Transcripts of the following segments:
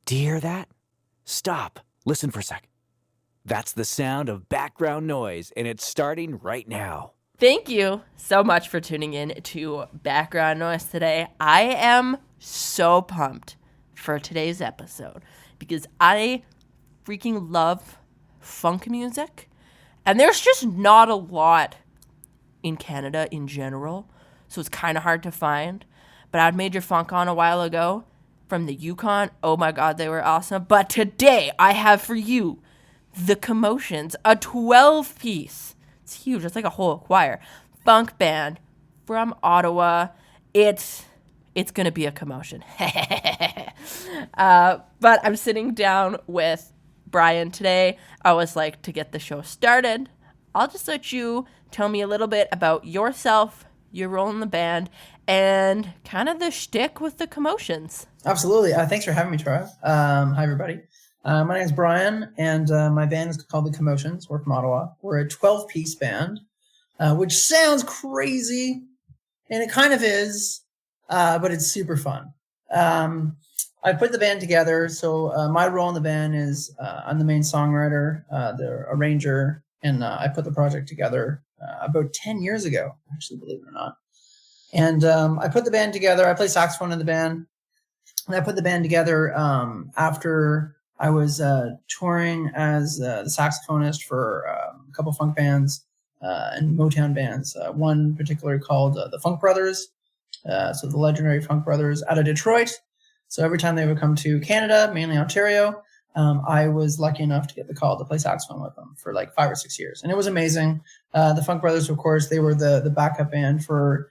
Do you hear that? Stop. Listen for a sec. That's the sound of background noise, and it's starting right now. Thank you so much for tuning in to Background Noise today. I am so pumped for today's episode because I freaking love funk music, and there's just not a lot in Canada in general, so it's kind of hard to find. But I'd Major Funk on a while ago from the Yukon. Oh my God, they were awesome. But today I have for you the Commotions, a 12-piece. It's huge. It's like a whole choir. Funk band from Ottawa. It's going to be a commotion. But I'm sitting down with Brian today. I always like to get the show started. I'll just let you tell me a little bit about yourself, your role in the band, and kind of the shtick with the Commotions. Absolutely. Thanks for having me, Tara. Hi, everybody. My name is Brian, and my band is called the Commotions. We're from Ottawa. We're a 12-piece band, which sounds crazy, and it kind of is, but it's super fun. I put the band together, so my role in the band is I'm the main songwriter, the arranger, and I put the project together about 10 years ago, actually, believe it or not. And I put the band together. I play saxophone in the band, and I put the band together after I was touring as the saxophonist for a couple funk bands and Motown bands. One particular called the Funk Brothers, so the legendary Funk Brothers out of Detroit. So every time they would come to Canada, mainly Ontario, I was lucky enough to get the call to play saxophone with them for like 5 or 6 years. And it was amazing. The Funk Brothers, of course, they were the backup band for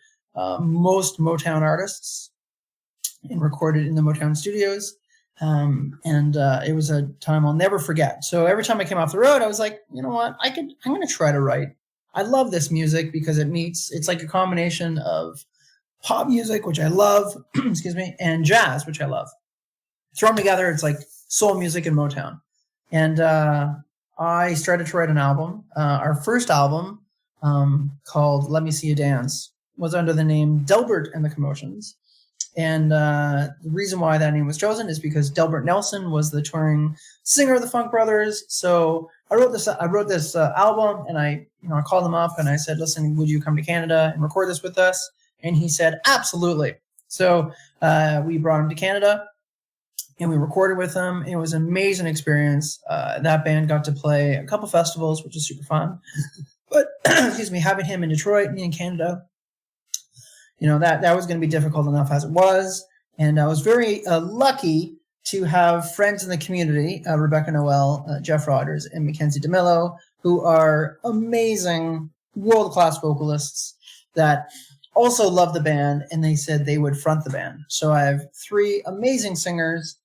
most Motown artists and recorded in the Motown studios. And it was a time I'll never forget. So every time I came off the road, I was like, you know what, I'm going to try to write. I love this music because it's like a combination of pop music, which I love, excuse me, and jazz, which I love. Thrown together, it's like soul music and Motown. And I started to write an album. Our first album, called Let Me See You Dance, was under the name Delbert and the Commotions. And the reason why that name was chosen is because Delbert Nelson was the touring singer of the Funk Brothers. So I wrote this album, and I called him up and I said, listen, would you come to Canada and record this with us? And he said, absolutely. So we brought him to Canada and we recorded with him. It was an amazing experience. That band got to play a couple festivals, which was super fun. But excuse me, having him in Detroit, me in Canada, that was going to be difficult enough as it was. And I was very lucky to have friends in the community, Rebecca Noel, Jeff Rogers, and Mackenzie DeMillo, who are amazing, world-class vocalists that also love the band, and they said they would front the band. So I have 3 amazing singers.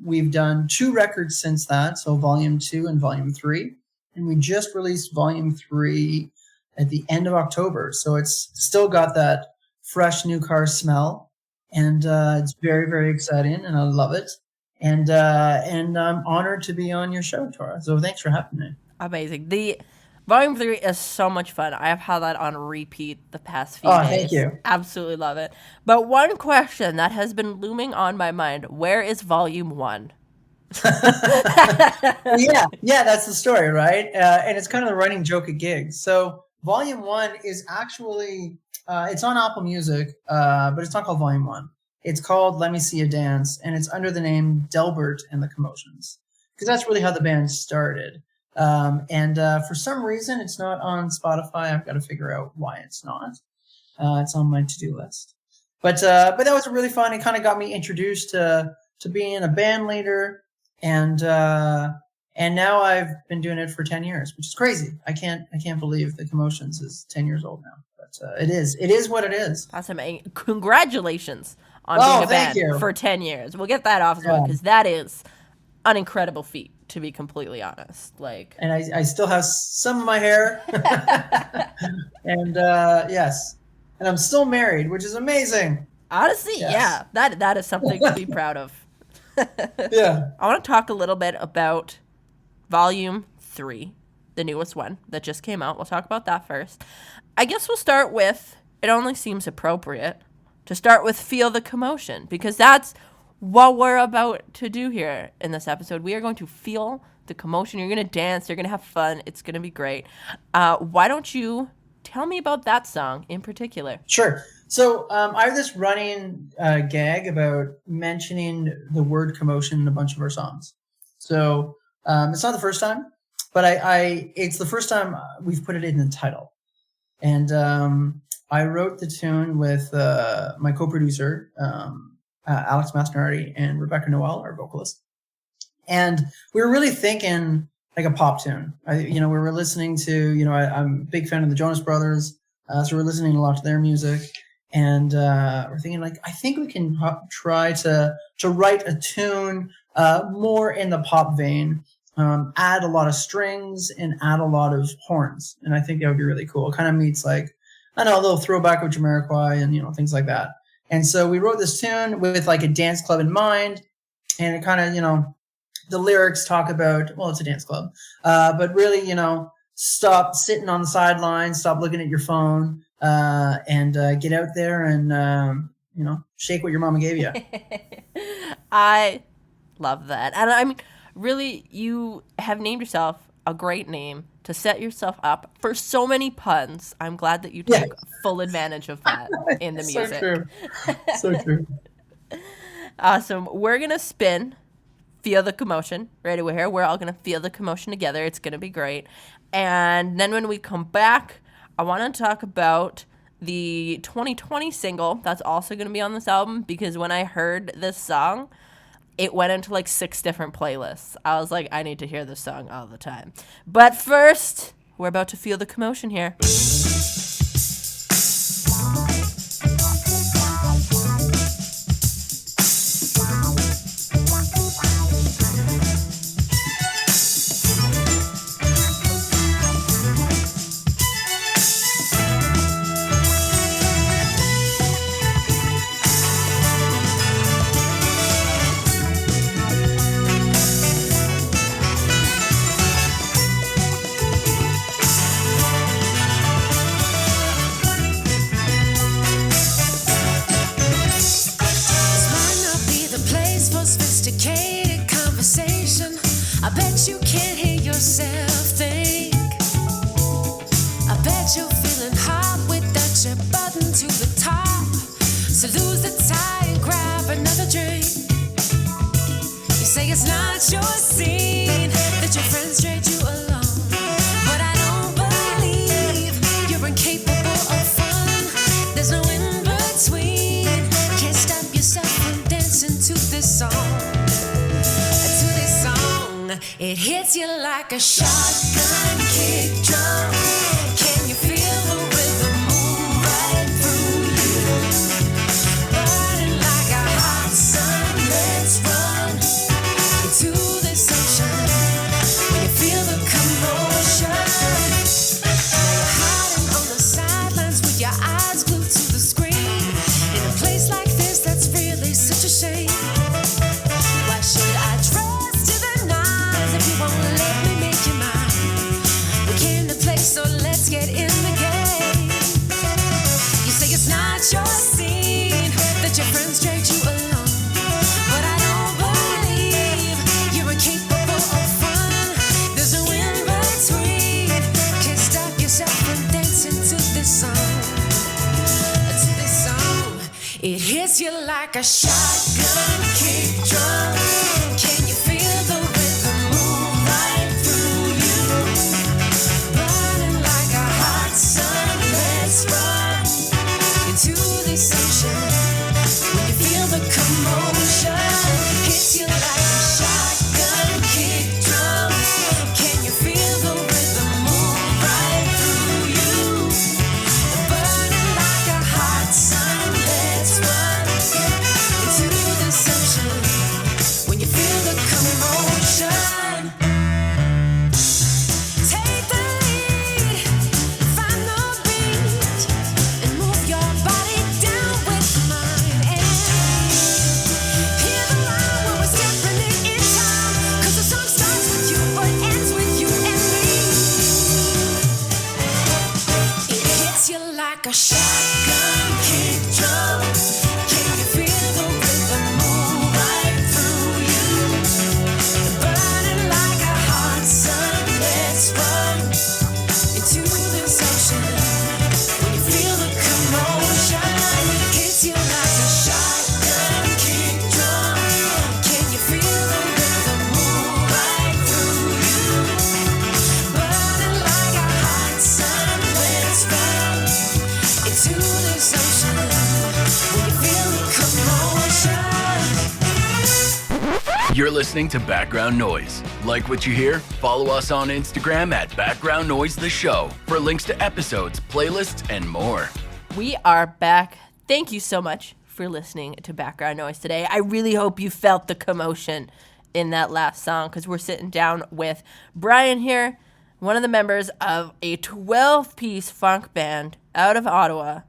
We've done 2 records since that, so Volume 2 and Volume 3. And we just released Volume 3 at the end of October. So it's still got that fresh new car smell. And it's very, very exciting, and I love it. And I'm honored to be on your show, Tora. So thanks for having me. Amazing. The Volume 3 is so much fun. I have had that on repeat the past few days. Oh, thank you. Absolutely love it. But one question that has been looming on my mind, where is Volume 1? yeah, that's the story, right? And it's kind of the running joke at gigs. So Volume 1 is actually, it's on Apple Music, but it's not called Volume 1. It's called Let Me See You Dance, and it's under the name Delbert and the Commotions, because that's really how the band started. And for some reason, it's not on Spotify. I've got to figure out why it's not. It's on my to-do list. But that was really fun. It kind of got me introduced to being a band leader. And now I've been doing it for 10 years, which is crazy. I can't believe the Commotions is 10 years old now. But it is what it is. That's amazing. Congratulations on being a band for 10 years. We'll get that off as well, because that is an incredible feat, to be completely honest. And I still have some of my hair. And yes. And I'm still married, which is amazing. Honestly, yes. Yeah. That is something to be proud of. Yeah. I want to talk a little bit about Volume 3, the newest one that just came out. We'll talk about that first. I guess we'll start with, it only seems appropriate to start with Feel the Commotion, because that's what we're about to do here in this episode. We are going to feel the commotion. You're going to dance. You're going to have fun. It's going to be great. Why don't you tell me about that song in particular? Sure. So I have this running gag about mentioning the word commotion in a bunch of our songs. So it's not the first time, but it's the first time we've put it in the title. And I wrote the tune with my co-producer, Alex Mastinardi, and Rebecca Noel, our vocalist. And we were really thinking like a pop tune. We were listening to, I'm a big fan of the Jonas Brothers. So we're listening a lot to their music. And we're thinking like, I think we can try to write a tune more in the pop vein, add a lot of strings and add a lot of horns. And I think that would be really cool. It kind of meets like, I don't know, a little throwback of Jamiroquai and, things like that. And so we wrote this tune with like a dance club in mind. And it kind of, the lyrics talk about, well, it's a dance club, but really, stop sitting on the sidelines, stop looking at your phone, and get out there and, shake what your mama gave you. I love that. And I mean, really, you have named yourself a great name to set yourself up for so many puns. I'm glad that you took full advantage of that in the music. So true. Awesome. We're going to spin Feel the Commotion right away here. We're all going to feel the commotion together. It's going to be great. And then when we come back, I want to talk about the 2020 single that's also going to be on this album, because when I heard this song, it went into like 6 different playlists. I was like, I need to hear this song all the time. But first, we're about to feel the commotion here. It hits you like a shotgun kick drum. Can you feel the rhythm move right through you? Burning like a hot sun, let's run into this ocean. When you feel the commotion, now you're hiding on the sidelines with your eyes glued to the screen. In a place like this, that's really such a shame. Why should I trust you the night if you won't let me make you mine? We came to play, so let's get in the game. You say it's not your scene, that your friends dragged you along, but I don't believe you're incapable of fun. There's no in between. Can't stop yourself from dancing to this song. To this song, it hits you like a shotgun kick drum. Can you feel the rhythm move right through you? Burning like a hot sun, let's run into this ocean. When you feel the commotion, hits you like a shotgun kick drum. Can you feel the rhythm move right through you? Burning like a hot sun, let's run into this ocean. You're listening to Background Noise. Like what you hear? Follow us on Instagram at Background Noise The Show for links to episodes, playlists, and more. We are back. Thank you so much for listening to Background Noise today. I really hope you felt the commotion in that last song, because we're sitting down with Brian here, one of the members of a 12-piece funk band out of Ottawa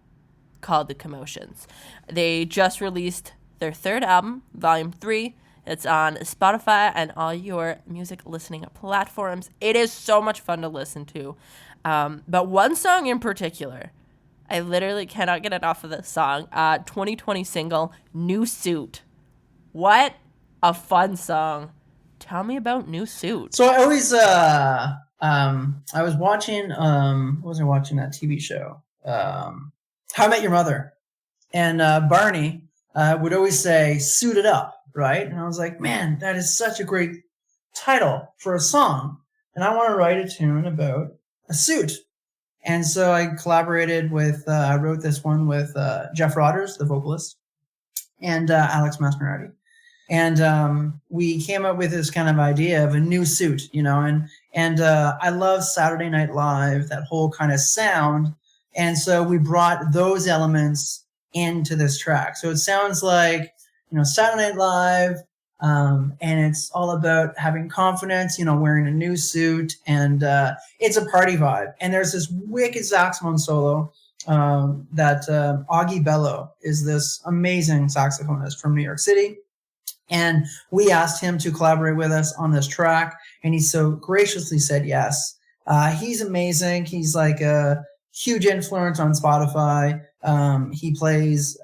called the Commotions. They just released their third album, Volume 3. It's on Spotify and all your music listening platforms. It is so much fun to listen to. But one song in particular, I literally cannot get enough of this song. 2020 single, New Suit. What a fun song. Tell me about New Suit. So I always, I was watching, what was I watching, that TV show? How I Met Your Mother. And Barney would always say, "Suit it up," right? And I was like, man, that is such a great title for a song. And I want to write a tune about a suit. And so I collaborated with, I wrote this one with Jeff Rodders, the vocalist, and Alex Masnarati. And we came up with this kind of idea of a new suit, you know, and I love Saturday Night Live, that whole kind of sound. And so we brought those elements into this track. So it sounds like, you know, Saturday Night Live, and it's all about having confidence, you know, wearing a new suit, and it's a party vibe. And there's this wicked saxophone solo that Augie Bello is this amazing saxophonist from New York City. And we asked him to collaborate with us on this track, and he so graciously said yes. He's amazing. He's like a huge influence on Spotify. He plays,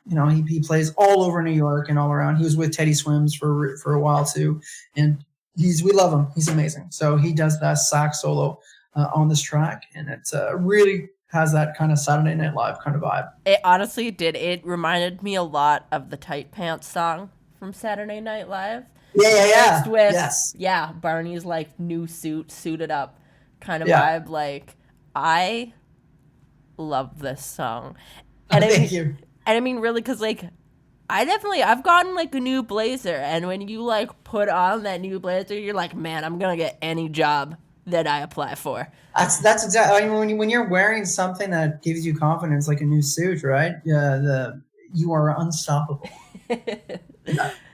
you know, he plays all over New York and all around. He was with Teddy Swims for a while too, and we love him. He's amazing. So he does that sax solo on this track, and it really has that kind of Saturday Night Live kind of vibe. It honestly did. It reminded me a lot of the Tight Pants song from Saturday Night Live. Yeah. Mixed with, Yes. yeah, Barney's like new suit, suited up kind of Yeah. vibe. Like, I love this song. Thank you. And I mean, really, because like, I've gotten like a new blazer, and when you like put on that new blazer, you're like, man, I'm gonna get any job that I apply for. That's exactly. I mean, when you're wearing something that gives you confidence, like a new suit, right? You are unstoppable.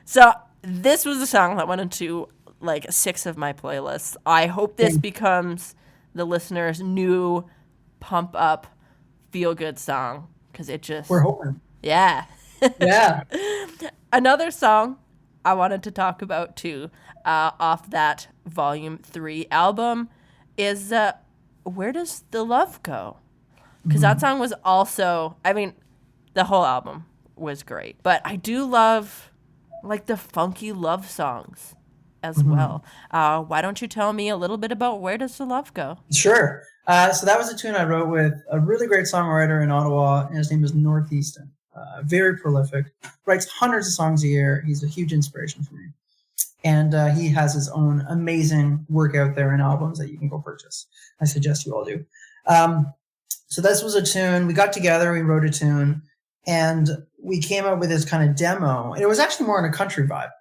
So this was a song that went into like 6 of my playlists. I hope this becomes the listeners' new pump up, feel good song, because it just, We're hoping. yeah. Yeah. Another song I wanted to talk about too, off that Volume 3 album, is Where Does the Love Go? Because that song was also, I mean, the whole album was great, but I do love like the funky love songs as well. Why don't you tell me a little bit about Where Does the Love Go? Sure. So that was a tune I wrote with a really great songwriter in Ottawa, and his name is Northeastern. Very prolific, writes hundreds of songs a year. He's a huge inspiration for me. And he has his own amazing work out there and albums that you can go purchase. I suggest you all do. So this was a tune. We got together, we wrote a tune, and we came up with this kind of demo. And it was actually more in a country vibe.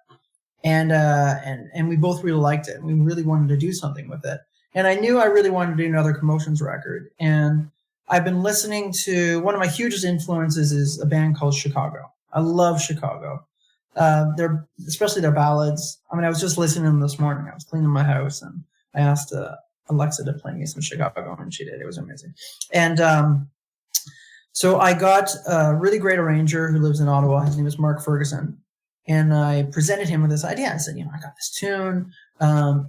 And we both really liked it. We really wanted to do something with it. And I knew I really wanted to do another Commotions record. And I've been listening to, one of my hugest influences is a band called Chicago. I love Chicago. Especially their ballads. I mean, I was just listening to them this morning. I was cleaning my house, and I asked Alexa to play me some Chicago, and she did. It was amazing. And so I got a really great arranger who lives in Ottawa. His name is Mark Ferguson. And I presented him with this idea. I said, I got this tune.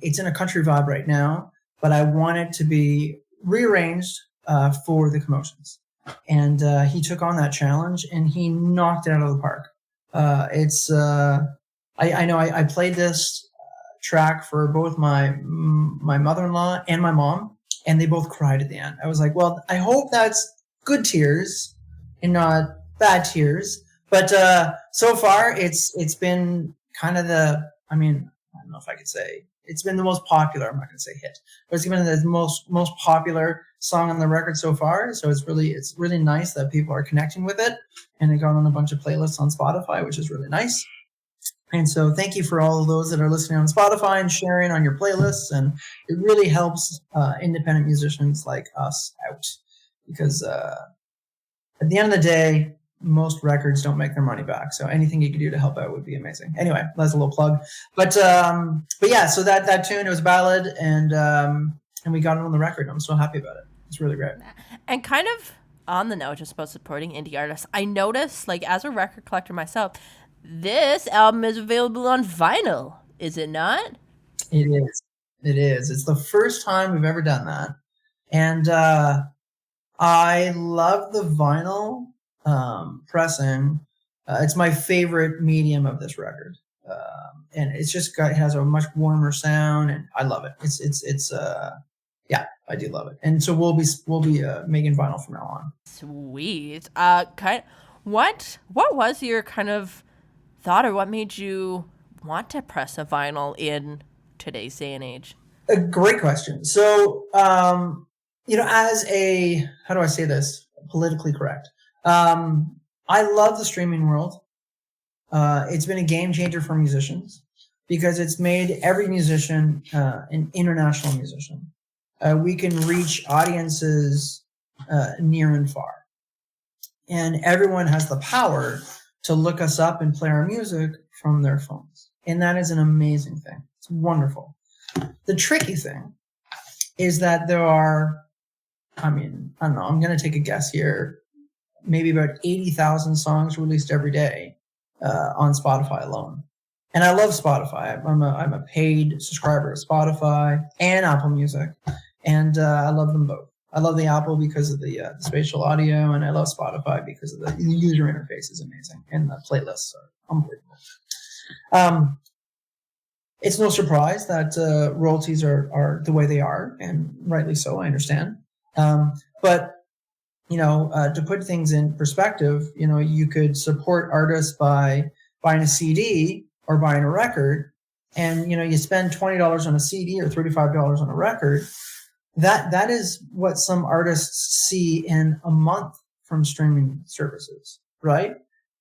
It's in a country vibe right now, but I want it to be rearranged for the Commotions. And he took on that challenge, and he knocked it out of the park. I know I played this track for both my mother-in-law and my mom, and they both cried at the end. I was like, well, I hope that's good tears and not bad tears. But so far, it's been kind of I don't know if I could say it's been the most popular. I'm not going to say hit, but it's been the most popular song on the record so far. So it's really nice that people are connecting with it, and it got on a bunch of playlists on Spotify, which is really nice. And so thank you for all of those that are listening on Spotify and sharing on your playlists. And it really helps independent musicians like us out, because at the end of the day, most records don't make their money back. So anything you could do to help out would be amazing. Anyway, that's a little plug. But yeah, so that tune, it was a ballad, and we got it on the record. I'm so happy about it. It's really great. And kind of on the note just about supporting indie artists, I noticed, like, as a record collector myself, this album is available on vinyl, is it not? It is. It is. It's the first time we've ever done that. And I love the vinyl pressing. It's my favorite medium of this record. And it's just it has a much warmer sound, and I love it. It's yeah, I do love it. And so we'll be making vinyl from now on. Sweet. What was your kind of thought, or what made you want to press a vinyl in today's day and age? A great question. So, as a, how do I say this politically correct? I love the streaming world. It's been a game changer for musicians because it's made every musician an international musician. We can reach audiences near and far. And everyone has the power to look us up and play our music from their phones. And that is an amazing thing. It's wonderful. The tricky thing is that there are, I don't know, I'm going to take a guess here, maybe about 80,000 songs released every day on Spotify alone. And I love Spotify. I'm a paid subscriber of Spotify and Apple Music, and I love them both. I love the Apple because of the spatial audio, and I love Spotify because of the user interface is amazing, and the playlists are unbelievable. It's no surprise that royalties are the way they are, and rightly so, I understand. But to put things in perspective, you could support artists by buying a CD or buying a record, and you spend $20 on a CD or $35 on a record. That is what some artists see in a month from streaming services, right?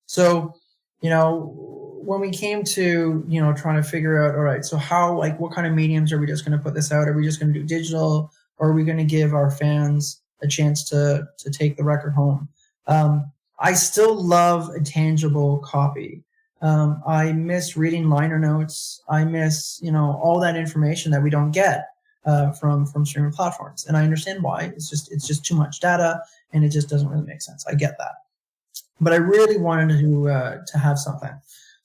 So, when we came to, trying to figure out, all right, so how, what kind of mediums are we just going to put this out? Are we just going to do digital, or are we going to give our fans a chance to take the record home? I still love a tangible copy. I miss reading liner notes. I miss, all that information that we don't get from streaming platforms. And I understand why. It's just too much data, and it just doesn't really make sense. I get that. But I really wanted to have something.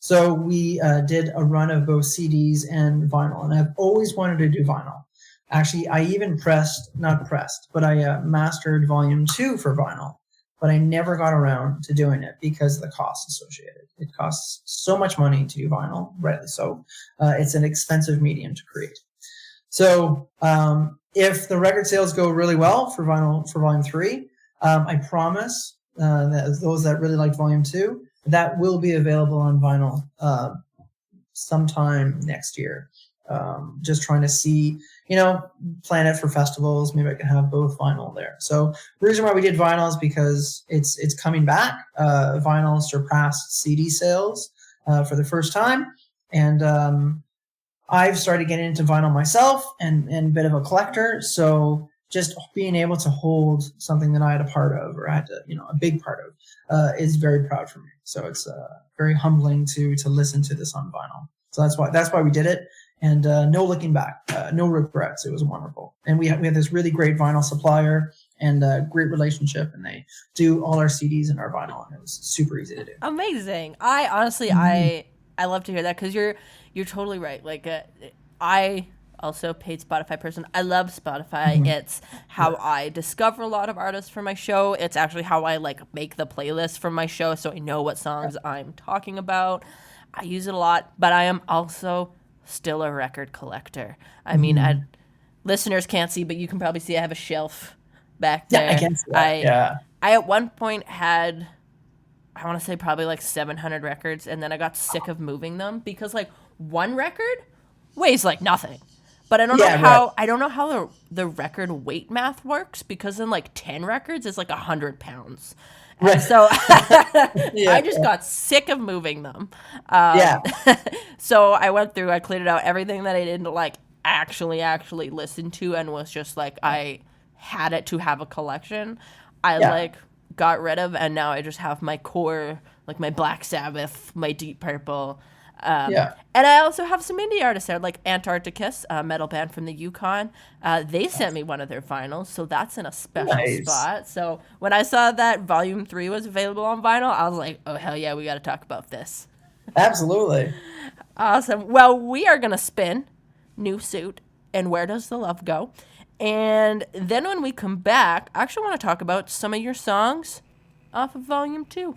So we did a run of both CDs and vinyl, and I've always wanted to do vinyl. Actually, I even I mastered volume 2 for vinyl, but I never got around to doing it because of the costs associated. It costs so much money to do vinyl, rightly so. It's an expensive medium to create. So if the record sales go really well for vinyl for volume 3, I promise that those that really like volume 2, that will be available on vinyl sometime next year. Just trying to see, plan it for festivals. Maybe I can have both vinyl there. So the reason why we did vinyl is because it's coming back. Vinyl surpassed CD sales for the first time. And I've started getting into vinyl myself and a bit of a collector. So just being able to hold something that I had a part of, or I had to, a big part of, is very proud for me. So it's very humbling to listen to this on vinyl. So that's why we did it. And no looking back, no regrets. It was wonderful. And we have this really great vinyl supplier and a great relationship, and they do all our CDs and our vinyl, and it was super easy to do. Amazing. I honestly, I love to hear that, because you're totally right. I also paid Spotify person. I love Spotify. Mm-hmm. It's how I discover a lot of artists for my show. It's actually how I make the playlist for my show, so I know what songs I'm talking about. I use it a lot, but I am also still a record collector. I mean, listeners can't see, but you can probably see I have a shelf back there. Yeah, I can see that. I at one point had, I want to say probably 700 records, and then I got sick of moving them because one record weighs nothing. But I don't know how right. I don't know how the record weight math works, because then 10 records is 100 pounds. Right. So Yeah. I just got sick of moving them. Yeah. So I went through, I cleared out everything that I didn't like actually listen to and was just like, I had it to have a collection. I Yeah. like got rid of, and now I just have my core, like my Black Sabbath, my Deep Purple. Yeah. And I also have some indie artists there, like Antarcticus, a metal band from the Yukon. They sent me one of their vinyls, so that's in a special Nice. spot. So when I saw that Volume 3 was available on vinyl, I was like, oh, hell yeah, we got to talk about this. Absolutely. Awesome. Well, we are going to spin New Suit and Where Does the Love Go? And then when we come back, I actually want to talk about some of your songs off of Volume 2.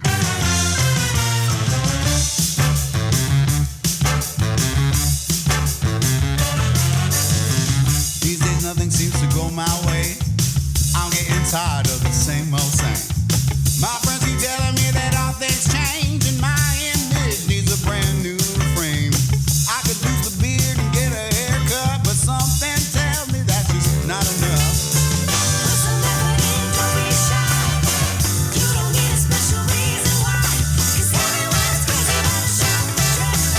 These days nothing seems to go my way. I'm getting tired of the same old same. My friends keep telling me that all things change and my image needs a brand new frame. I could lose the beard and get a haircut, but something tells me that's just not enough. Listen, don't be shy. You don't need a special reason why. 'Cause everyone's crazy about a shop dress.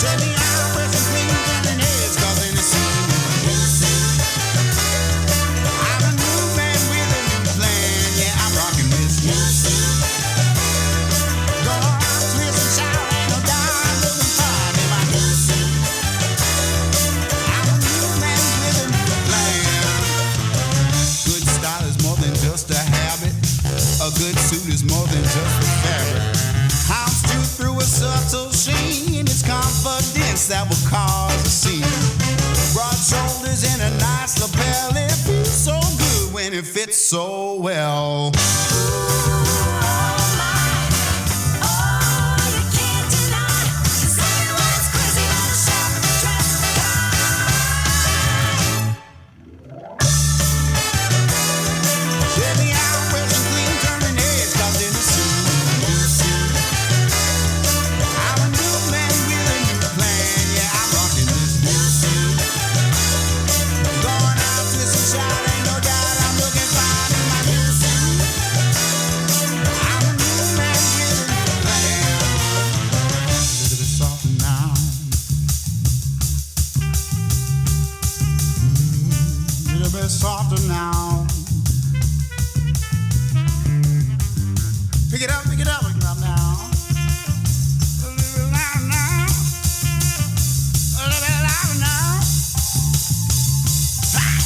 Tell me I'm pressing clean and heads causing a scene. I'm a new man with a new plan. Yeah, I'm rocking this new suit. Go around, twist and shout, ain't no doubt I'm looking fine in my new suit. I'm a new man with a new plan. Good style is more than just a habit. A good suit is more than just a fabric. I'm still through a subtle sheen. It's confidence that will cause a scene. Broad shoulders and a nice lapel. It feels so good when it fits so well. Let me out, pressing clean, turning heads, causing a scene. New suit. I'm a new man with a new plan. Yeah, I'm rocking this new suit. Going out, twist and shout, ain't no doubt I'm looking fine in my new suit. I'm a new man with a new plan. A little bit softer now. A little bit softer now. Pick it up now. A little bit louder now. A little bit louder now. Hey!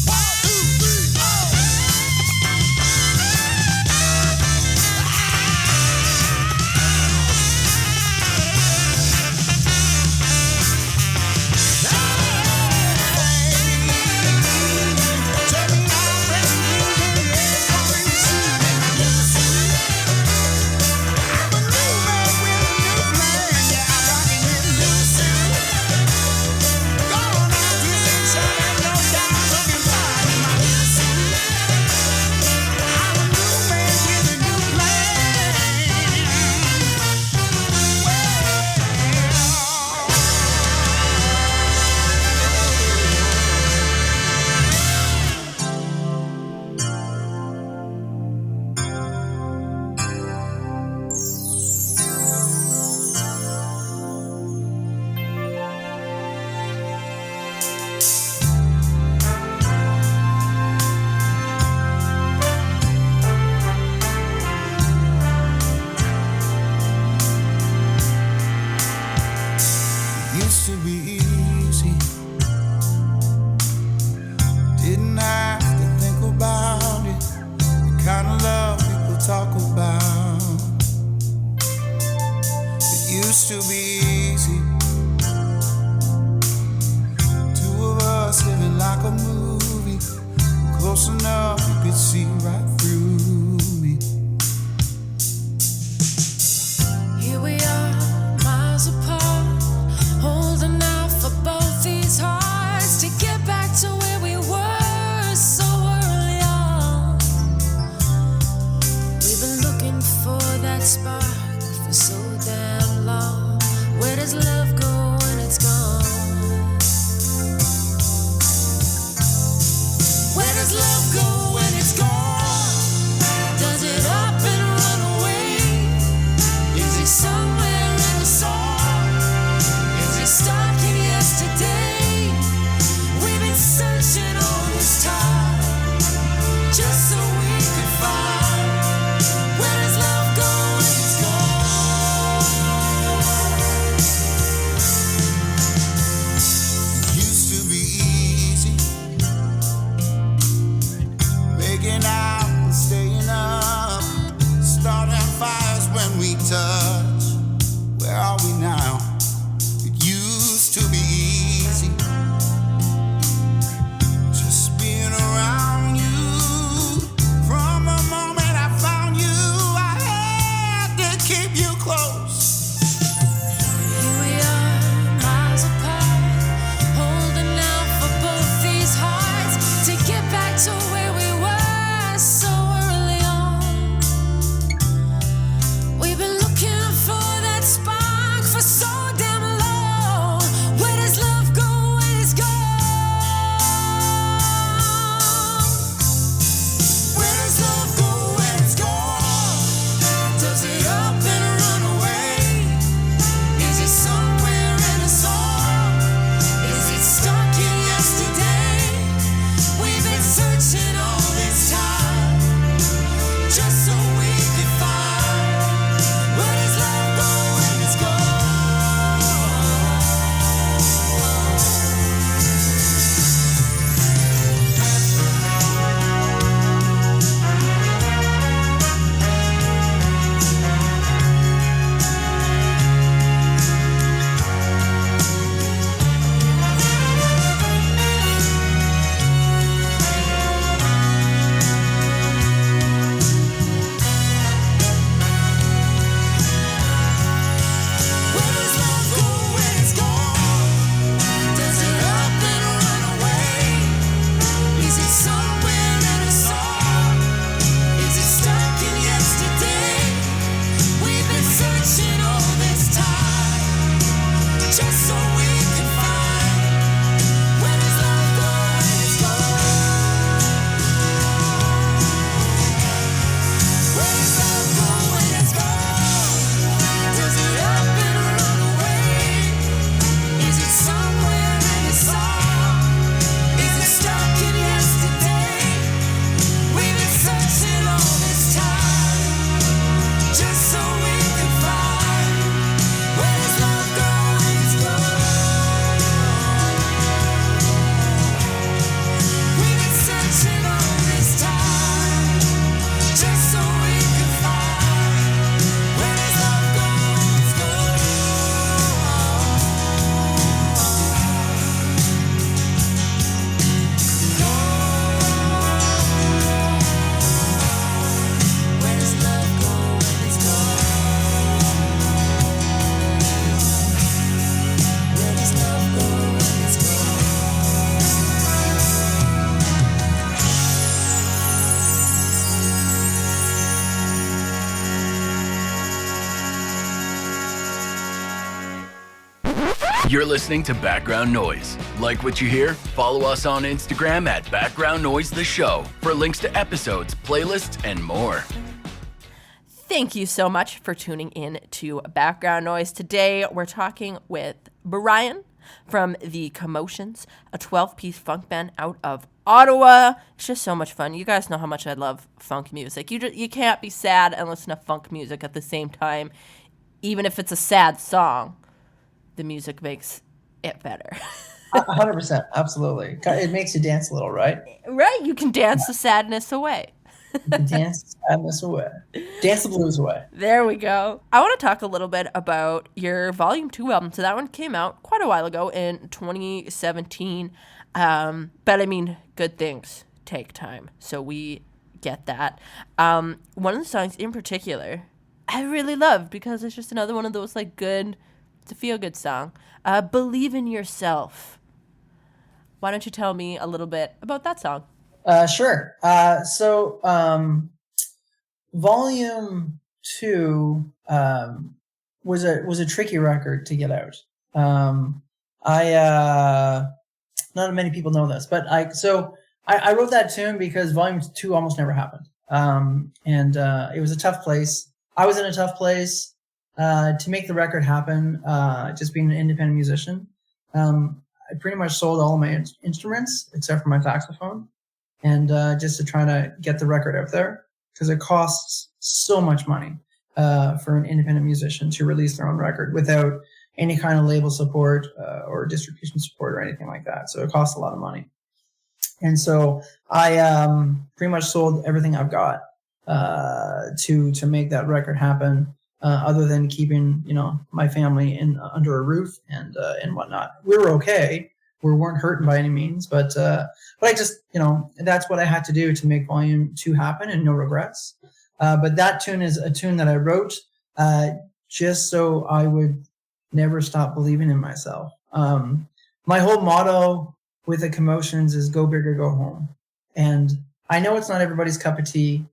1, 2, 3, 4. Tell me how pressing clean and it's calling you soon. You're listening to Background Noise. Like what you hear? Follow us on Instagram at Background Noise The Show for links to episodes, playlists, and more. Thank you so much for tuning in to Background Noise. Today, we're talking with Brian from the Commotions, a 12-piece funk band out of Ottawa. It's just so much fun. You guys know how much I love funk music. You can't be sad and listen to funk music at the same time, even if it's a sad song. The music makes it better. 100%, absolutely. It makes you dance a little, right? Right? You can dance the sadness away. You can dance the sadness away. Dance the blues away. There we go. I want to talk a little bit about your Volume 2 album. So that one came out quite a while ago in 2017. But I mean, good things take time. So we get that. One of the songs in particular, I really love because it's just another one of those like good, it's a feel-good song. Believe in Yourself. Why don't you tell me a little bit about that song? Sure. So Volume 2 was a tricky record to get out. Not many people know this, but I wrote that tune because Volume 2 almost never happened. And it was a tough place. I was in a tough place to make the record happen, just being an independent musician. I pretty much sold all of my instruments except for my saxophone, and just to try to get the record out there, because it costs so much money for an independent musician to release their own record without any kind of label support or distribution support or anything like that. So it costs a lot of money. And so I pretty much sold everything I've got to make that record happen, other than keeping, my family under a roof and whatnot. We were okay. We weren't hurting by any means, but I just, that's what I had to do to make Volume 2 happen, and no regrets. But that tune is a tune that I wrote just so I would never stop believing in myself. My whole motto with the Commotions is go big or go home. And I know it's not everybody's cup of tea,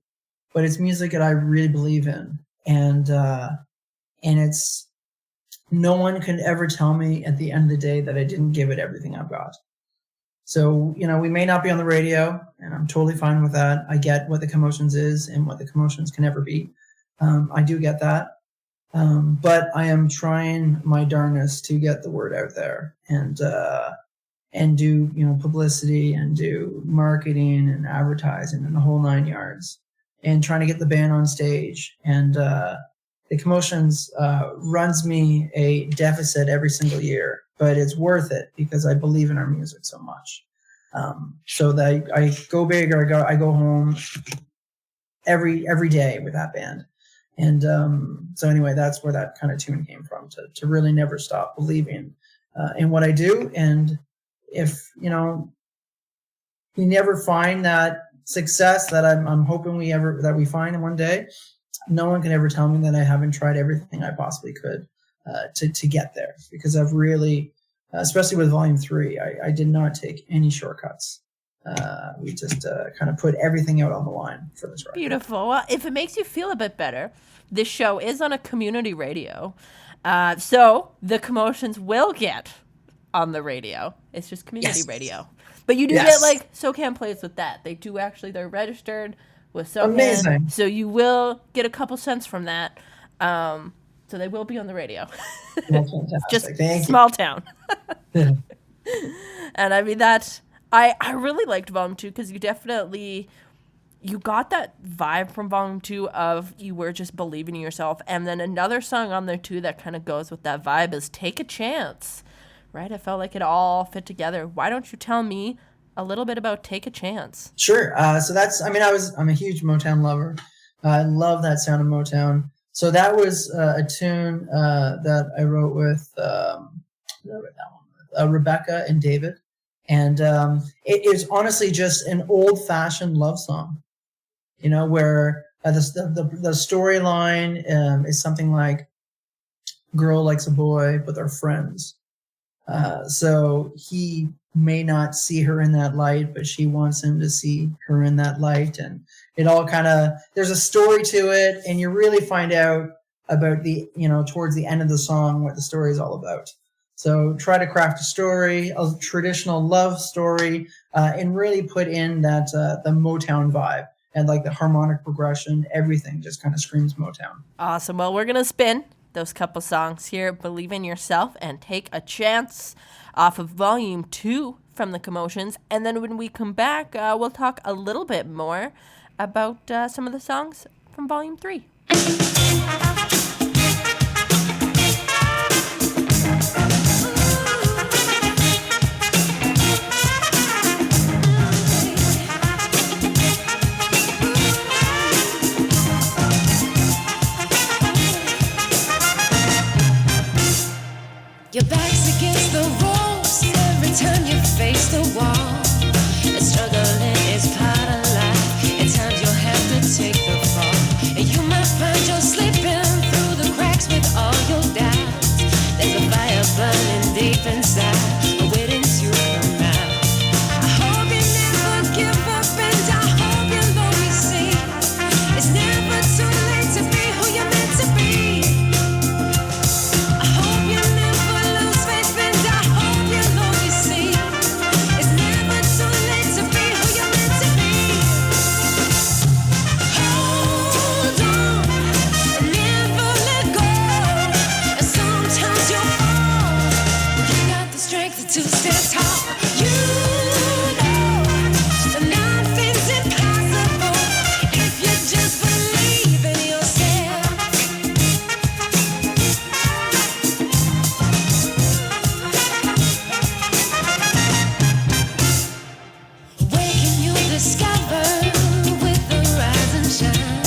but it's music that I really believe in. And it's, no one could ever tell me at the end of the day that I didn't give it everything I've got. So, we may not be on the radio, and I'm totally fine with that. I get what the Commotions is and what the Commotions can never be. I do get that. But I am trying my darnest to get the word out there and do, publicity and do marketing and advertising and the whole 9 yards, and trying to get the band on stage. And the Commotions runs me a deficit every single year, but it's worth it because I believe in our music so much. So that I go big or I go home every day with that band. And so anyway, that's where that kind of tune came from, to really never stop believing in what I do. And if, we never find that success that I'm hoping that we find in one day, no one can ever tell me that I haven't tried everything I possibly could to get there, because I've really, especially with Volume 3, I did not take any shortcuts. We just kind of put everything out on the line for this record. Beautiful. Well, if it makes you feel a bit better, this show is on a community radio. So the Commotions will get on the radio. It's just community radio. But you do get like SoCan plays with that. They do actually, they're registered with SoCan. Amazing. So you will get a couple cents from that. So they will be on the radio. That's fantastic. Just Thank small town. And I mean, I really liked Volume 2 because you got that vibe from Volume 2 of you were just believing in yourself. And then another song on there too that kind of goes with that vibe is Take a Chance, right? I felt like it all fit together. Why don't you tell me a little bit about Take a Chance? Sure. So I'm a huge Motown lover. I love that sound of Motown. So that was a tune that I wrote with Rebecca and David. And it is honestly just an old-fashioned love song, where the storyline is something like, girl likes a boy, but they're friends. So he may not see her in that light, but she wants him to see her in that light. And it all kind of, there's a story to it, and you really find out about towards the end of the song what the story is all about. So try to craft a story, a traditional love story, and really put in that the Motown vibe and like the harmonic progression. Everything just kind of screams Motown. Awesome. Well, we're going to spin those couple songs here, Believe in Yourself and Take a Chance, off of Volume 2 from the Commotions. And then when we come back, we'll talk a little bit more about some of the songs from Volume 3. Your back's against the ropes every time you face the wall. And struggling is part of life. At times you'll have to take the fall. And you might find you're slipping through the cracks with all your doubts. There's a fire burning deep inside, waiting to come out. I hope you never give up, and I hope you'll always see it's never too late to be who you're meant to be. I hope you never lose faith, and I hope you'll always see it's never too late to be who you're meant to be. Hold on and never let go. And sometimes you'll fall, but you got the strength to stand tall. You know that nothing's impossible if you just believe in yourself. Where can you discover with the rise and shine?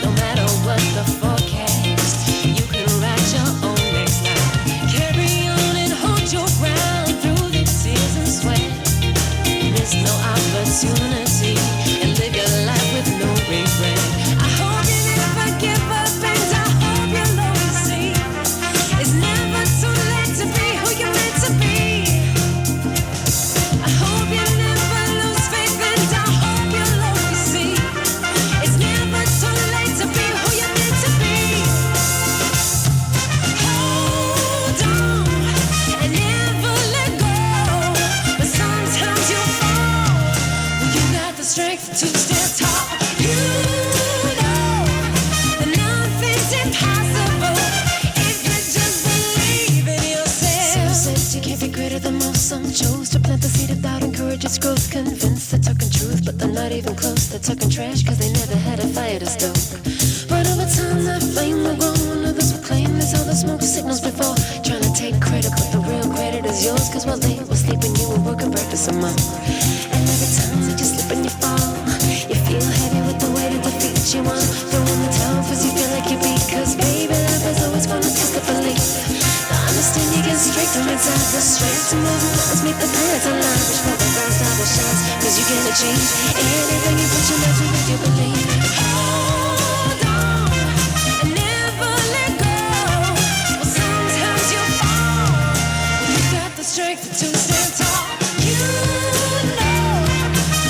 No matter what the forecast, you can write your own next line. Carry on and hold your ground through the tears and sweat. Miss no opportunity and live your life with no regret. I hope you never give up, and I hope you'll always see it's never too late to be who you're meant to be. I hope you never lose faith, and I hope you'll always see it's never too late to be who you're meant to be. Hold on and never let go. But sometimes you'll fall, but you got the strength to stand tall. You know that nothing's impossible if you just believe in yourself. Some said you can't be greater than most. Some chose to plant the seed of doubt, encourage its growth. Convinced they're talking truth, but they're not even close. They're talking trash cause they never had a fire to stoke. But over time that flame will grow, and others will claim they saw the smoke signals before. Trying to take credit, but the real credit is yours. Cause while they were sleeping, you were working, practice some more. And every time that you slip and you fall, you feel heavy with the weight of defeat. You want to throw in the towel cause you feel like you beat. Cause baby, life is always gonna test the belief. I understand you get straight from inside. The strength to move mountains, make the planets align. Reach for the ground, star that shines. Cause you can't change anything you put your mind to if you believe. Hold on and never let go. Well, sometimes you'll fall, but you got the strength to stand tall. You know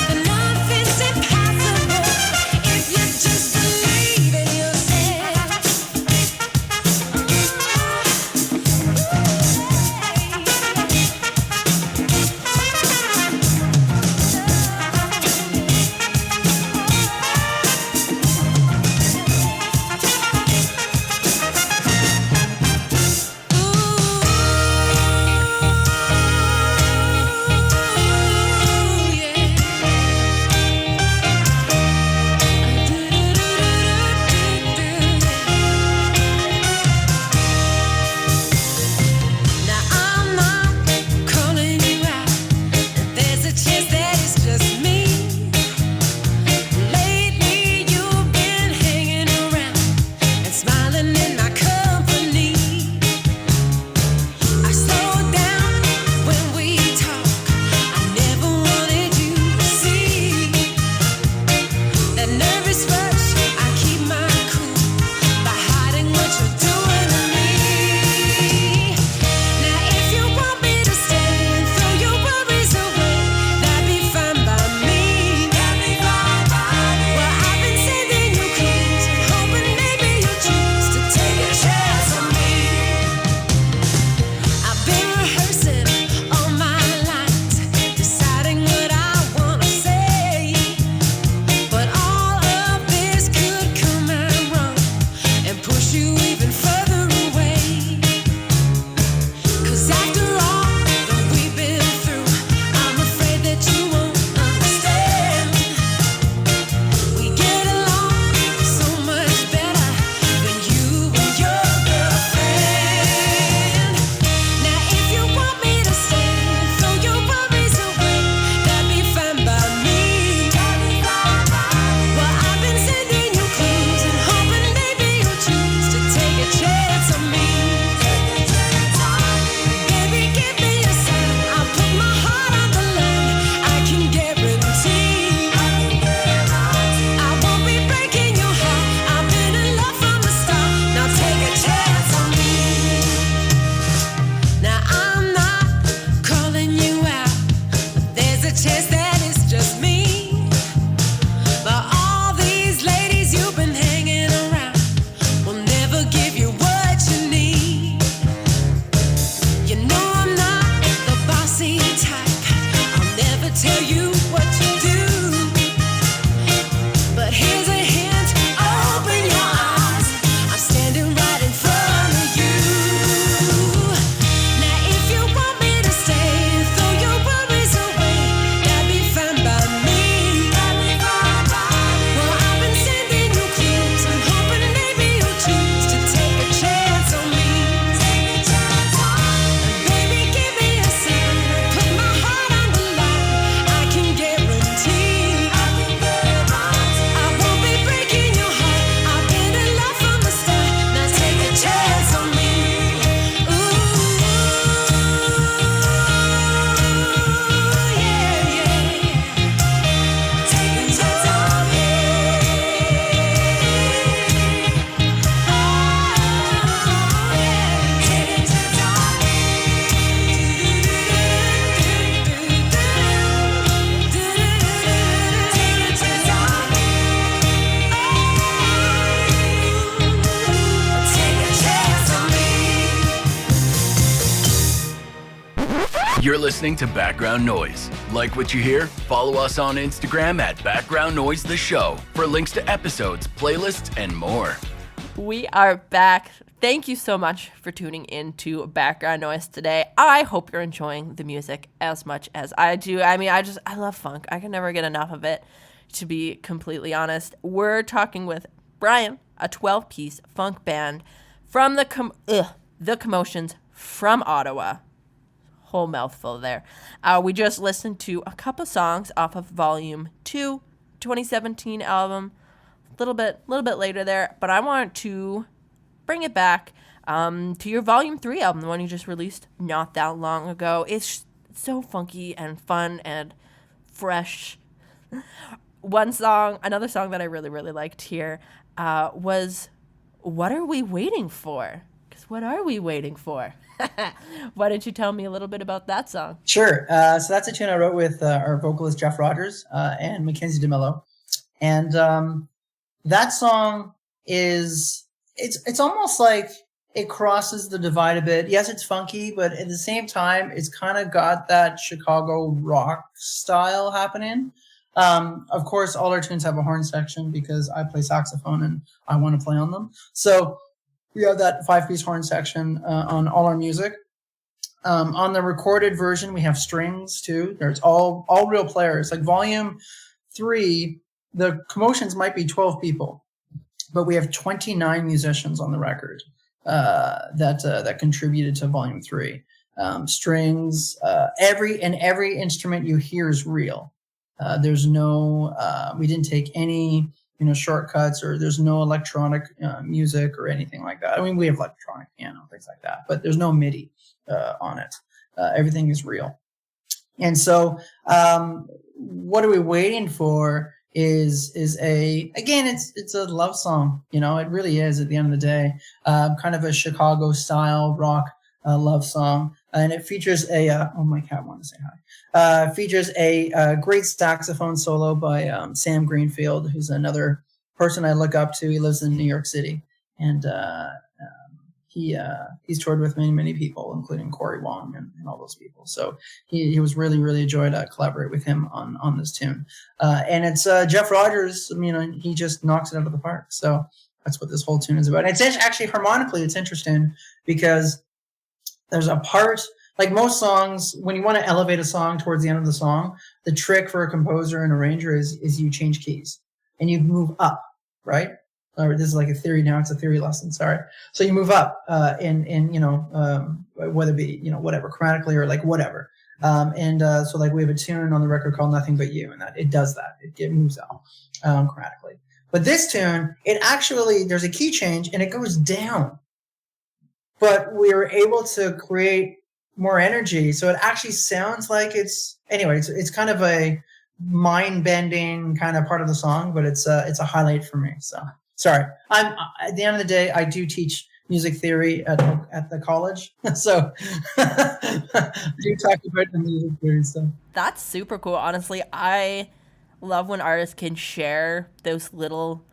that nothing's impossible if you just believe in yourself. You're listening to Background Noise. Like what you hear? Follow us on Instagram at Background Noise The Show for links to episodes, playlists, and more. We are back. Thank you so much for tuning in to Background Noise today. I hope you're enjoying the music as much as I do. I mean, I love funk. I can never get enough of it, to be completely honest. We're talking with Brian, a 12-piece funk band from the Commotions from Ottawa. Whole mouthful there. We just listened to a couple songs off of Volume 2, 2017 album. A little bit later there, but I want to bring it back to your Volume 3 album, the one you just released not that long ago. It's so funky and fun and fresh. Another song that I really, really liked here was What Are We Waiting For? Because what are we waiting for? Why don't you tell me a little bit about that song? Sure. So that's a tune I wrote with our vocalist Jeff Rogers and Mackenzie DeMello. And that song it's almost like it crosses the divide a bit. Yes, it's funky, but at the same time, it's kind of got that Chicago rock style happening. Of course, all our tunes have a horn section because I play saxophone and I want to play on them. So we have that 5-piece horn section on all our music. On the recorded version, we have strings too. There's all real players. Like Volume 3, the Commotions might be 12 people, but we have 29 musicians on the record that contributed to Volume 3. Strings, every instrument you hear is real. There's no, we didn't take any, shortcuts, or there's no electronic music or anything like that. I mean, we have electronic piano, things like that, but there's no MIDI on it. Everything is real. And so, what are we waiting for? Is it's a love song, it really is at the end of the day, kind of a Chicago style rock love song, and it features my cat wanted to say hi. Features a great saxophone solo by Sam Greenfield, who's another person I look up to. He lives in New York City, and he's toured with many people, including Corey Wong and all those people. So he was really a joy to collaborate with him on this tune. And it's Jeff Rogers. He just knocks it out of the park. So that's what this whole tune is about. And it's actually harmonically, it's interesting because there's a part, like most songs, when you want to elevate a song towards the end of the song, the trick for a composer and arranger is you change keys and you move up, right? Or this is like a theory now. It's a theory lesson. Sorry. So you move up in whether it be whatever chromatically or like whatever. So like we have a tune on the record called Nothing But You, and that it does that. It moves up chromatically. But this tune, it actually there's a key change and it goes down. But we were able to create more energy, so it actually sounds like it's kind of a mind-bending kind of part of the song, but it's a highlight for me. So. Sorry, I'm at the end of the day, I do teach music theory at the college, so I do talk about the music theory stuff. That's super cool. Honestly, I love when artists can share those little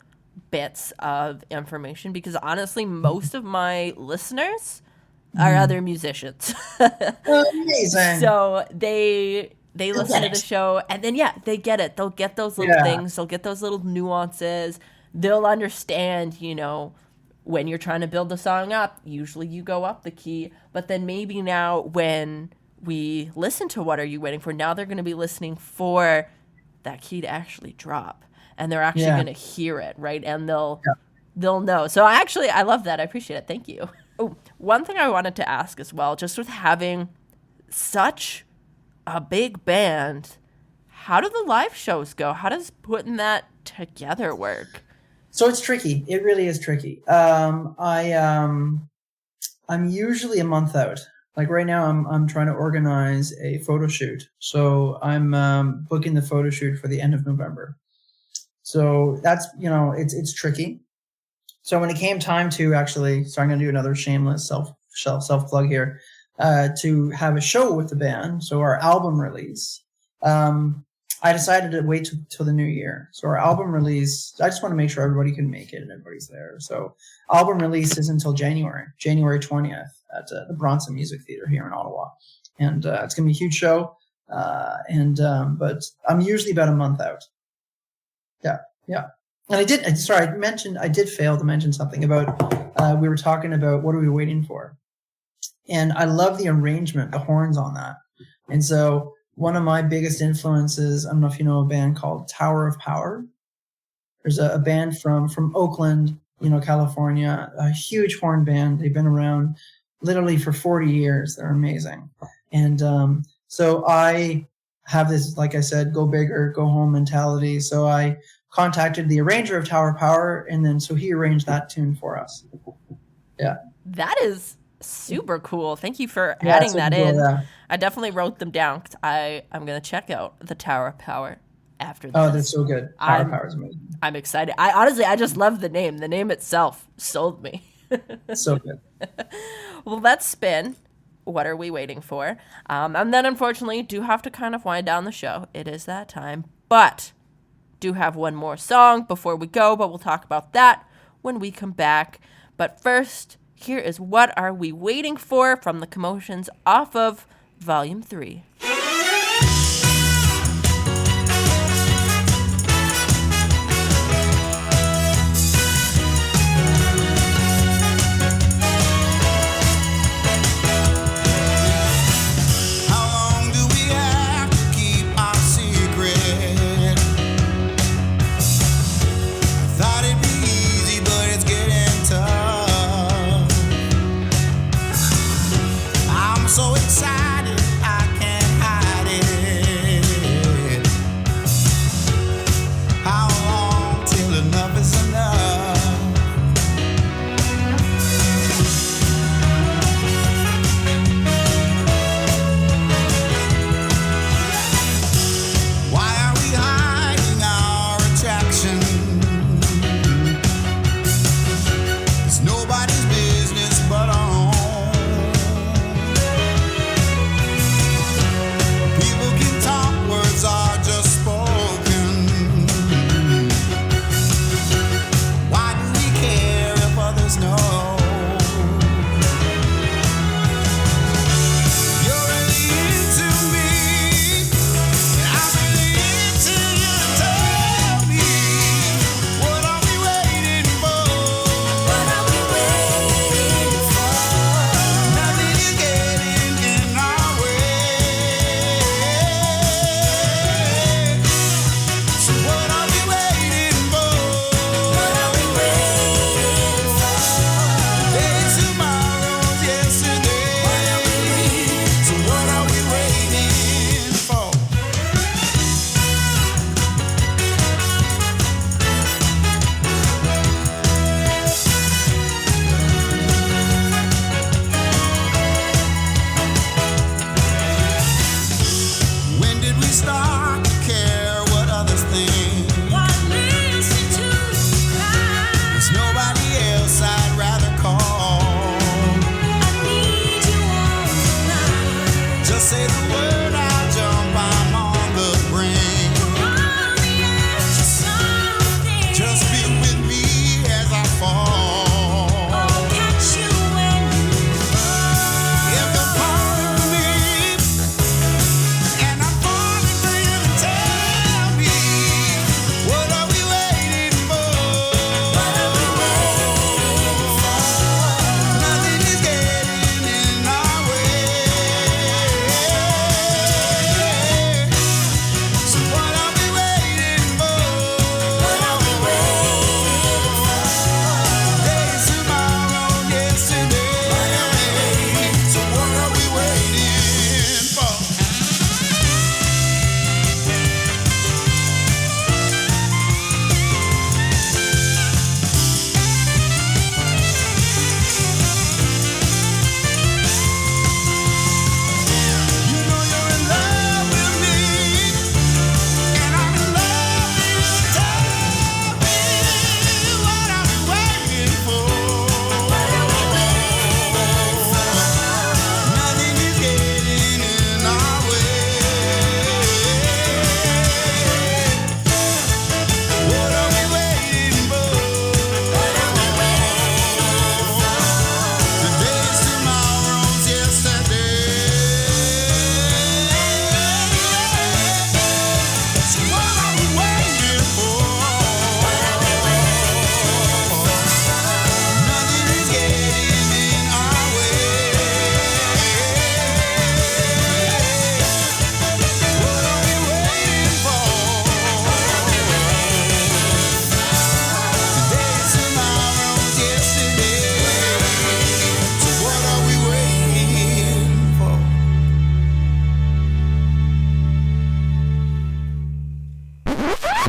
bits of information because honestly, most of my listeners are other musicians. Amazing. So they listen to the show and then they get it. They'll get those little things. They'll get those little nuances. They'll understand, when you're trying to build the song up, usually you go up the key, but then maybe now when we listen to What Are You Waiting For, now they're going to be listening for that key to actually drop, and they're actually going to hear it, right? And they'll know. So I love that. I appreciate it. Thank you. Oh, one thing I wanted to ask as well, just with having such a big band, how do the live shows go? How does putting that together work? So it's tricky. It really is tricky. I'm usually a month out. Like right now, I'm trying to organize a photo shoot. So I'm booking the photo shoot for the end of November. So that's it's tricky. So when it came time to actually, so I'm going to do another shameless self plug here, to have a show with the band. So our album release. I decided to wait till the new year. So our album release, I just want to make sure everybody can make it and everybody's there. So album release is until January 20th at the Bronson Music Theater here in Ottawa. and it's going to be a huge show. But I'm usually about a month out. Yeah. And I did fail to mention something about, we were talking about what are we waiting for? And I love the arrangement, the horns on that. And so one of my biggest influences, I don't know if you know a band called Tower of Power. There's a band from Oakland, California, a huge horn band. They've been around literally for 40 years. They're amazing. And so I have this, like I said, go big or go home mentality. So I contacted the arranger of Tower of Power, and then so he arranged that tune for us. Yeah. That is super cool. Thank you for Yeah, adding so that cool, in. yeah. I definitely wrote them down because I'm going to check out the Tower of Power after this. Oh, they're so good. Tower of Power is amazing. I'm excited. I just love the name. The name itself sold me. So good. Well, let's spin. What are we waiting for? And then, unfortunately, do have to kind of wind down the show. It is that time. But do have one more song before we go, but we'll talk about that when we come back. But first, here is What Are We Waiting For from the Commotions off of Volume 3. How long do we have to keep our secret? Thought it'd be easy, but it's getting tough. I'm so excited I can't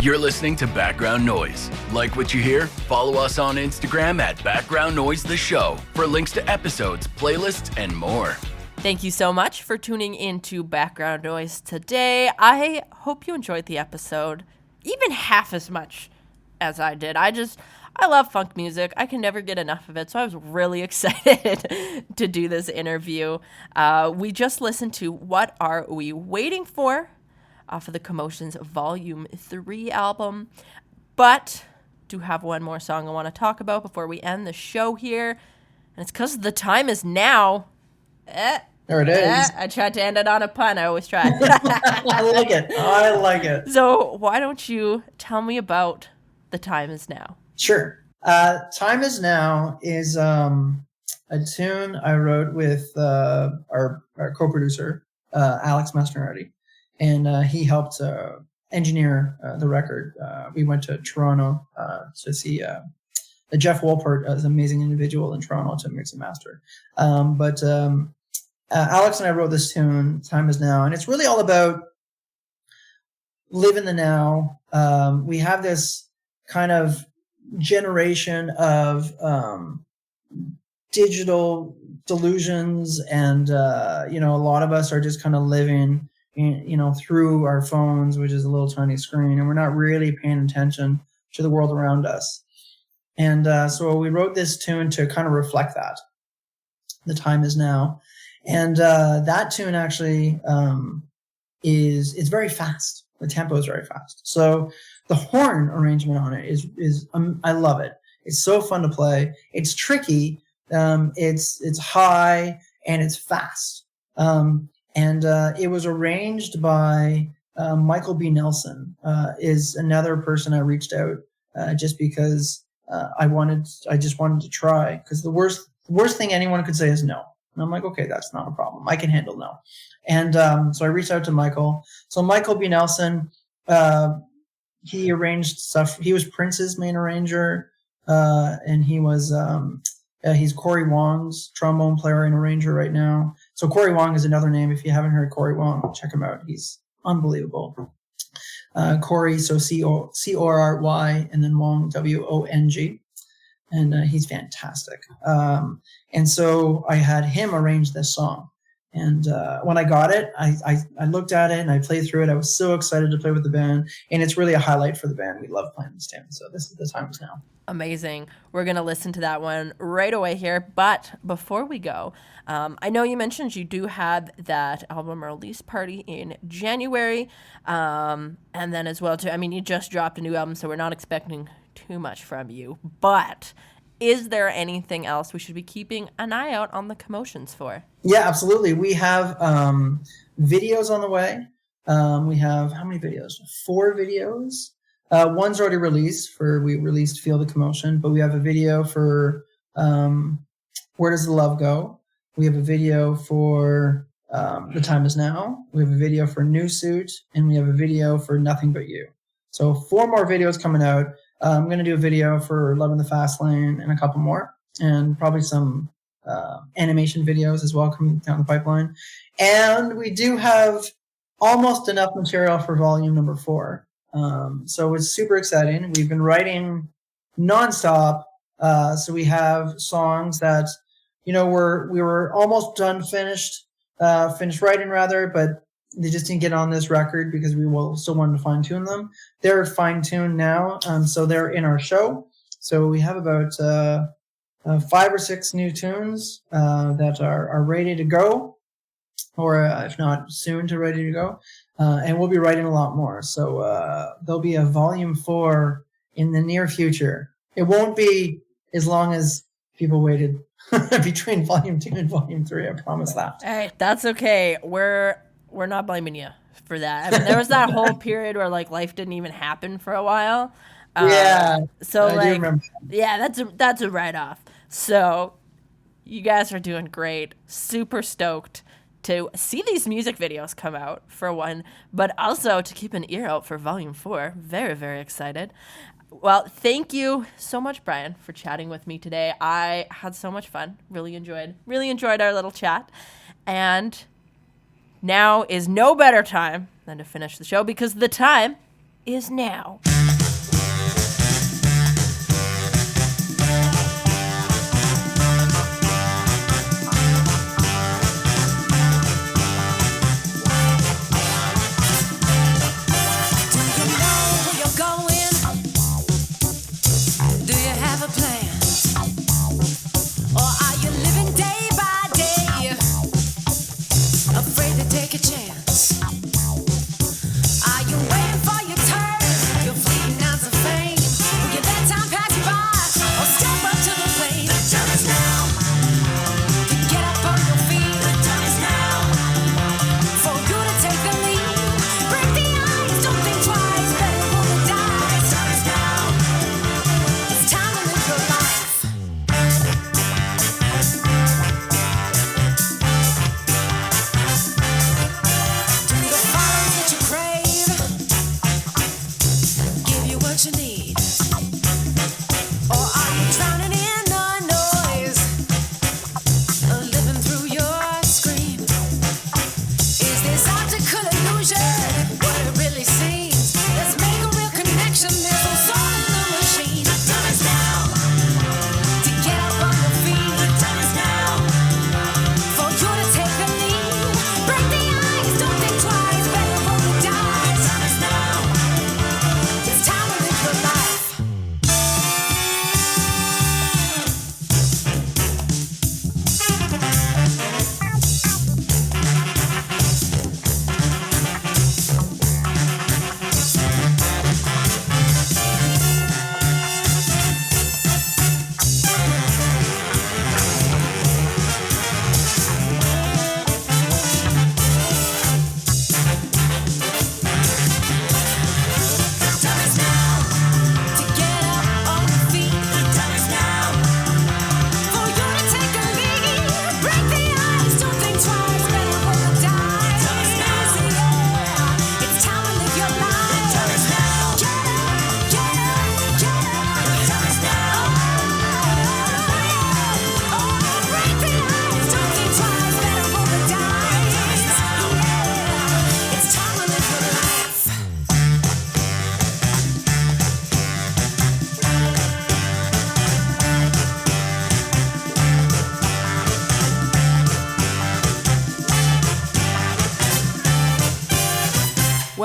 You're listening to Background Noise. Like what you hear? Follow us on Instagram at Background Noise The Show for links to episodes, playlists, and more. Thank you so much for tuning into Background Noise today. I hope you enjoyed the episode even half as much as I did. I love funk music. I can never get enough of it, so I was really excited to do this interview. We just listened to What Are We Waiting For? Off of the Commotions Volume 3 album. But do have one more song I want to talk about before we end the show here. And it's because the time is now. There it is. I tried to end it on a pun. I always try. I like it. I like it. So why don't you tell me about The Time Is Now? Sure. Time Is Now is a tune I wrote with our co-producer, Alex Mastronardi. And he helped engineer the record. We went to Toronto to see Jeff Wolpert, an amazing individual in Toronto, to mix and master. But Alex and I wrote this tune, Time Is Now, and it's really all about live in the now. We have this kind of generation of digital delusions, and a lot of us are just kind of living through our phones, which is a little tiny screen, and we're not really paying attention to the world around us. And so we wrote this tune to kind of reflect that. The time is now. And that tune actually is very fast. The tempo is very fast. So the horn arrangement on it is I love it. It's so fun to play. It's tricky. It's high and it's fast. And it was arranged by Michael B. Nelson. Is another person I reached out just because I just wanted to try, because the worst thing anyone could say is no. And I'm like, okay, that's not a problem. I can handle no. And so I reached out to Michael. So Michael B. Nelson, he arranged stuff. He was Prince's main arranger, and he was he's Corey Wong's trombone player and arranger right now. So Corey Wong is another name. If you haven't heard Corey Wong, check him out. He's unbelievable. Corey, so C-O-R-R-Y, and then Wong, W-O-N-G. And he's fantastic. And so I had him arrange this song. And when I got it, I looked at it and I played through it. I was so excited to play with the band. And it's really a highlight for the band. We love playing this tune. So this is The Time Is Now. Amazing. We're going to listen to that one right away here. But before we go, I know you mentioned you do have that album release party in January. And then as well, too, I mean, you just dropped a new album, so we're not expecting too much from you. But is there anything else we should be keeping an eye out on the Commotions for? Yeah, absolutely. We have videos on the way. We have how many videos? 4 videos. One's already released. We released Feel the Commotion, but we have a video for Where Does the Love Go? We have a video for The Time Is Now. We have a video for New Suit, and we have a video for Nothing But You. So 4 more videos coming out. I'm going to do a video for Love in the Fast Lane and a couple more, and probably some animation videos as well coming down the pipeline. And we do have almost enough material for volume number 4. So it's super exciting. We've been writing nonstop. So we have songs that, we were almost finished writing rather, but they just didn't get on this record because we still wanted to fine tune them. They're fine tuned now. So they're in our show. So we have about 5 or 6 new tunes that are ready to go, or if not soon to ready to go. And we'll be writing a lot more. So there'll be a volume 4 in the near future. It won't be as long as people waited between volume 2 and volume 3. I promise that. All right, that's okay. We're not blaming you for that. I mean, there was that whole period where life didn't even happen for a while. Yeah. So I do remember. yeah, that's a write-off. So you guys are doing great. Super stoked to see these music videos come out, for one, but also to keep an ear out for volume 4. Very, very excited. Well, thank you so much, Brian, for chatting with me today. I had so much fun. Really enjoyed our little chat. And now is no better time than to finish the show, because the time is now.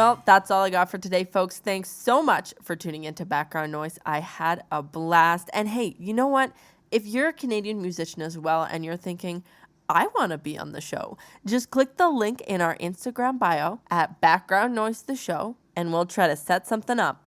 Well, that's all I got for today, folks. Thanks so much for tuning into Background Noise. I had a blast. And hey, you know what? If you're a Canadian musician as well and you're thinking, I want to be on the show, just click the link in our Instagram bio at Background Noise the Show, and we'll try to set something up.